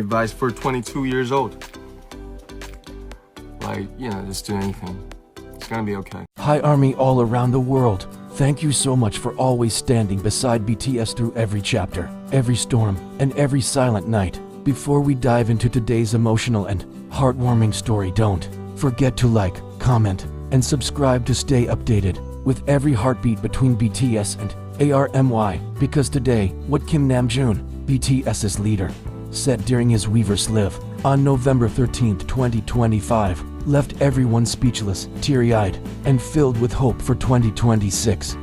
Advice for 22 years old. Like, just do anything. It's gonna be okay. Hi Army all around the world. Thank you so much for always standing beside BTS through every chapter, every storm, and every silent night. Before we dive into today's emotional and heartwarming story, don't forget to like, comment, and subscribe to stay updated with every heartbeat between BTS and ARMY, because today, what Kim Namjoon, BTS's leader, said during his Weverse live on November 13, 2025, left everyone speechless, teary-eyed, and filled with hope for 2026.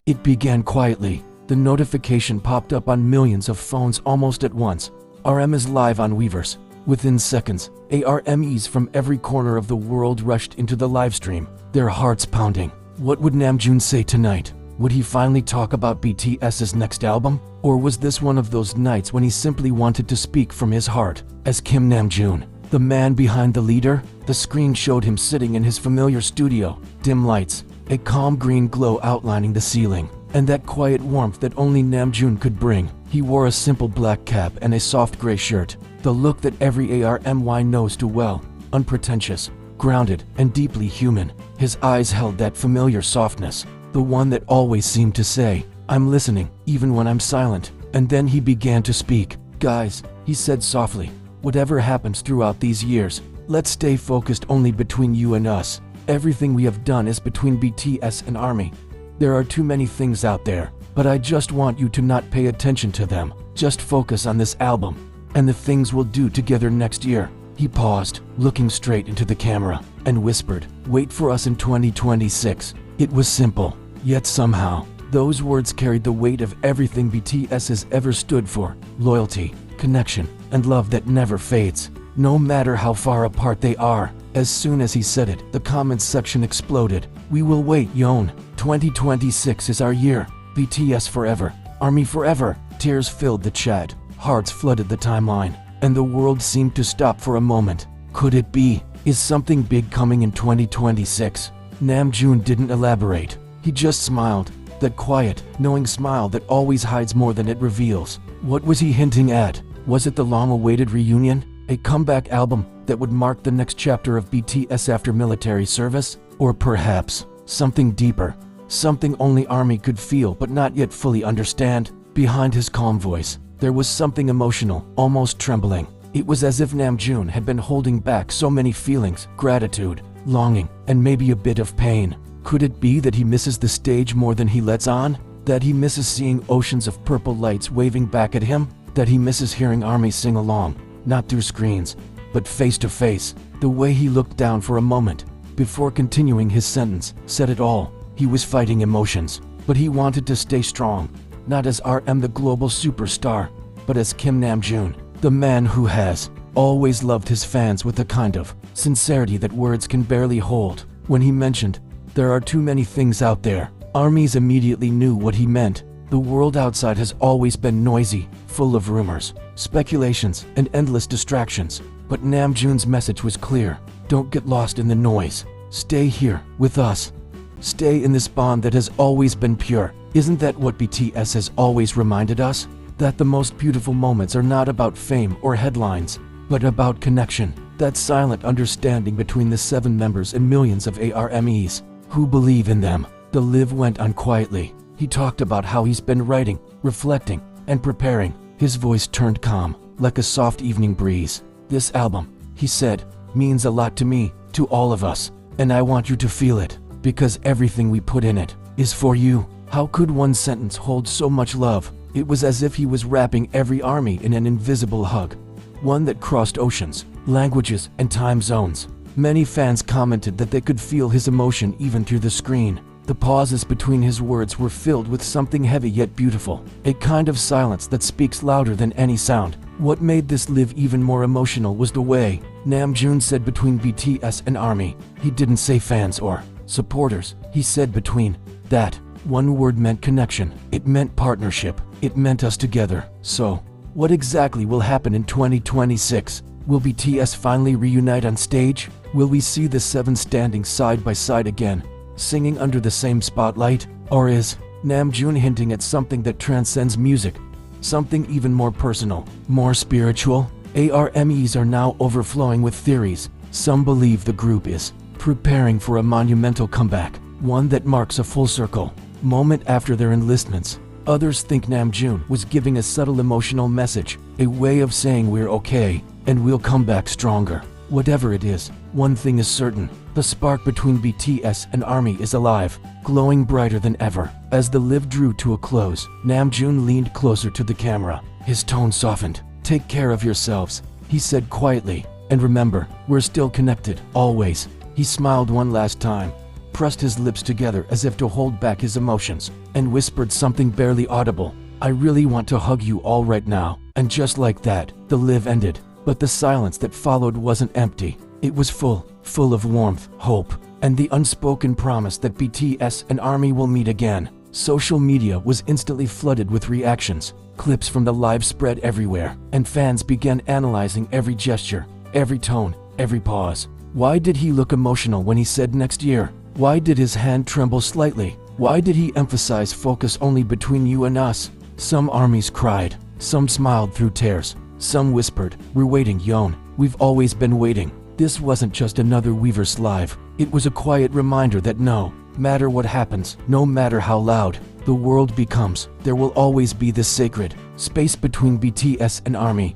It began quietly. The notification popped up on millions of phones almost at once. RM is live on Weverse. Within seconds, ARMEs from every corner of the world rushed into the livestream, their hearts pounding. What would Namjoon say tonight? Would he finally talk about BTS's next album? Or was this one of those nights when he simply wanted to speak from his heart? As Kim Namjoon, the man behind the leader, the screen showed him sitting in his familiar studio. Dim lights, a calm green glow outlining the ceiling, and that quiet warmth that only Namjoon could bring. He wore a simple black cap and a soft gray shirt, the look that every ARMY knows too well, unpretentious, grounded, and deeply human. His eyes held that familiar softness, the one that always seemed to say, "I'm listening, even when I'm silent." And then he began to speak. "Guys," he said softly, "whatever happens throughout these years, let's stay focused only between you and us. Everything we have done is between BTS and ARMY. There are too many things out there, but I just want you to not pay attention to them. Just focus on this album and the things we'll do together next year." He paused, looking straight into the camera, and whispered, "Wait for us in 2026. It was simple, yet somehow, those words carried the weight of everything BTS has ever stood for: loyalty, connection, and love that never fades, no matter how far apart they are. As soon as he said it, the comments section exploded. "We will wait, Yeon. 2026 is our year. BTS forever. ARMY forever." Tears filled the chat. Hearts flooded the timeline, and the world seemed to stop for a moment. Could it be? Is something big coming in 2026? Namjoon didn't elaborate. He just smiled, that quiet, knowing smile that always hides more than it reveals. What was he hinting at? Was it the long-awaited reunion? A comeback album that would mark the next chapter of BTS after military service? Or perhaps something deeper, something only ARMY could feel but not yet fully understand? Behind his calm voice, there was something emotional, almost trembling. It was as if Namjoon had been holding back so many feelings: gratitude, longing, and maybe a bit of pain. Could it be that he misses the stage more than he lets on? That he misses seeing oceans of purple lights waving back at him? That he misses hearing ARMY sing along, not through screens, but face to face? The way he looked down for a moment, before continuing his sentence, said it all. He was fighting emotions, but he wanted to stay strong, not as RM the global superstar, but as Kim Namjoon, the man who has always loved his fans with a kind of sincerity that words can barely hold. When he mentioned, "There are too many things out there," ARMYs immediately knew what he meant. The world outside has always been noisy, full of rumors, speculations, and endless distractions. But Namjoon's message was clear: don't get lost in the noise. Stay here, with us. Stay in this bond that has always been pure. Isn't that what BTS has always reminded us? That the most beautiful moments are not about fame or headlines, but about connection. That silent understanding between the 7 members and millions of ARMEs who believe in them. The live went on quietly. He talked about how he's been writing, reflecting, and preparing. His voice turned calm, like a soft evening breeze. "This album," he said, "means a lot to me, to all of us, and I want you to feel it, because everything we put in it is for you." How could one sentence hold so much love? It was as if he was wrapping every ARMY in an invisible hug, one that crossed oceans, languages, and time zones. Many fans commented that they could feel his emotion even through the screen. The pauses between his words were filled with something heavy yet beautiful, a kind of silence that speaks louder than any sound. What made this live even more emotional was the way Namjoon said between BTS and ARMY. He didn't say fans or supporters. He said between. That one word meant connection. It meant partnership. It meant us together. So, what exactly will happen in 2026? Will BTS finally reunite on stage? Will we see the 7 standing side by side again, singing under the same spotlight? Or is Namjoon hinting at something that transcends music, something even more personal, more spiritual. ARMYs are now overflowing with theories. Some believe the group is preparing for a monumental comeback, one that marks a full circle moment after their enlistments. Others think Namjoon was giving a subtle emotional message, a way of saying we're okay, and we'll come back stronger. Whatever it is, one thing is certain, the spark between BTS and ARMY is alive, glowing brighter than ever. As the live drew to a close, Namjoon leaned closer to the camera. His tone softened. "Take care of yourselves," he said quietly, "and remember, we're still connected, always." He smiled one last time, pressed his lips together as if to hold back his emotions, and whispered something barely audible. "I really want to hug you all right now." And just like that, the live ended. But the silence that followed wasn't empty. It was full of warmth, hope, and the unspoken promise that BTS and ARMY will meet again. Social media was instantly flooded with reactions. Clips from the live spread everywhere, and fans began analyzing every gesture, every tone, every pause. Why did he look emotional when he said next year? Why did his hand tremble slightly? Why did he emphasize focus only between you and us? Some ARMYs cried, some smiled through tears, some whispered, "We're waiting, Yeon. We've always been waiting." This wasn't just another Weverse live. It was a quiet reminder that no matter what happens, no matter how loud the world becomes, there will always be this sacred space between BTS and ARMY.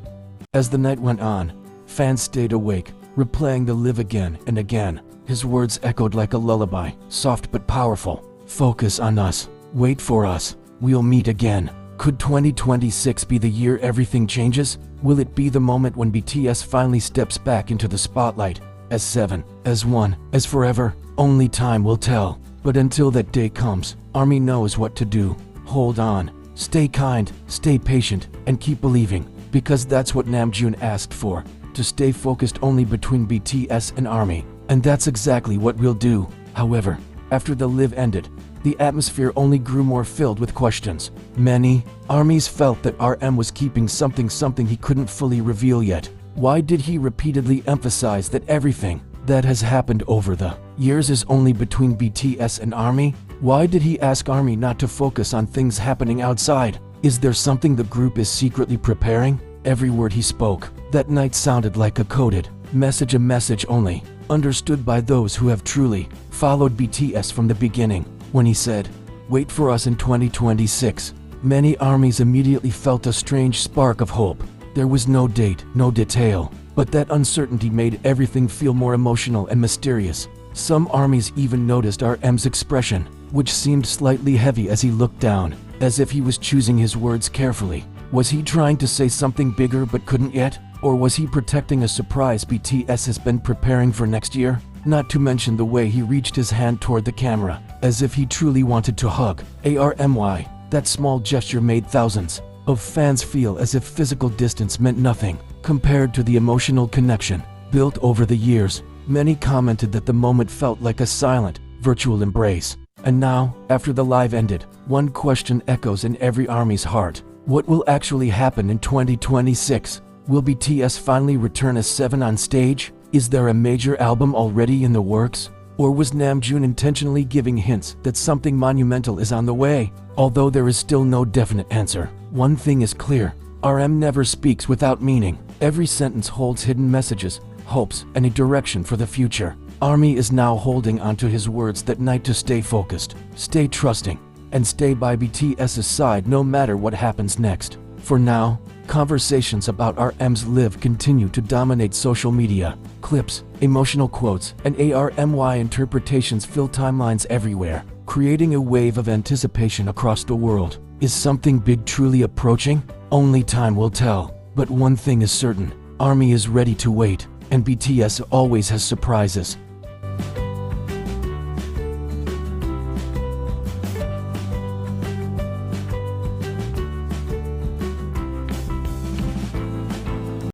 As the night went on, fans stayed awake, replaying the live again and again. His words echoed like a lullaby, soft but powerful. "Focus on us. Wait for us. We'll meet again." Could 2026 be the year everything changes? Will it be the moment when BTS finally steps back into the spotlight? As seven, as one, as forever? Only time will tell. But until that day comes, ARMY knows what to do. Hold on. Stay kind, stay patient, and keep believing. Because that's what Namjoon asked for. To stay focused only between BTS and ARMY. And that's exactly what we'll do. However, after the live ended, the atmosphere only grew more filled with questions. Many ARMYs felt that RM was keeping something he couldn't fully reveal yet. Why did he repeatedly emphasize that everything that has happened over the years is only between BTS and ARMY? Why did he ask ARMY not to focus on things happening outside? Is there something the group is secretly preparing? Every word he spoke that night sounded like a coded message, a message only understood by those who have truly followed BTS from the beginning. When he said, "Wait for us in 2026, many ARMYs immediately felt a strange spark of hope. There was no date, no detail, but that uncertainty made everything feel more emotional and mysterious. Some ARMYs even noticed RM's expression, which seemed slightly heavy as he looked down, as if he was choosing his words carefully. Was he trying to say something bigger but couldn't yet? Or was he protecting a surprise BTS has been preparing for next year? Not to mention the way he reached his hand toward the camera, as if he truly wanted to hug. ARMY. That small gesture made thousands of fans feel as if physical distance meant nothing compared to the emotional connection built over the years. Many commented that the moment felt like a silent, virtual embrace. And now, after the live ended, one question echoes in every ARMY's heart. What will actually happen in 2026? Will BTS finally return as seven on stage? Is there a major album already in the works? Or was Namjoon intentionally giving hints that something monumental is on the way? Although there is still no definite answer, one thing is clear. RM never speaks without meaning. Every sentence holds hidden messages, hopes, and a direction for the future. ARMY is now holding onto his words that night to stay focused, stay trusting, and stay by BTS's side no matter what happens next. For now, conversations about RM's live continue to dominate social media. Clips, emotional quotes, and ARMY interpretations fill timelines everywhere, creating a wave of anticipation across the world. Is something big truly approaching? Only time will tell. But one thing is certain, ARMY is ready to wait, and BTS always has surprises.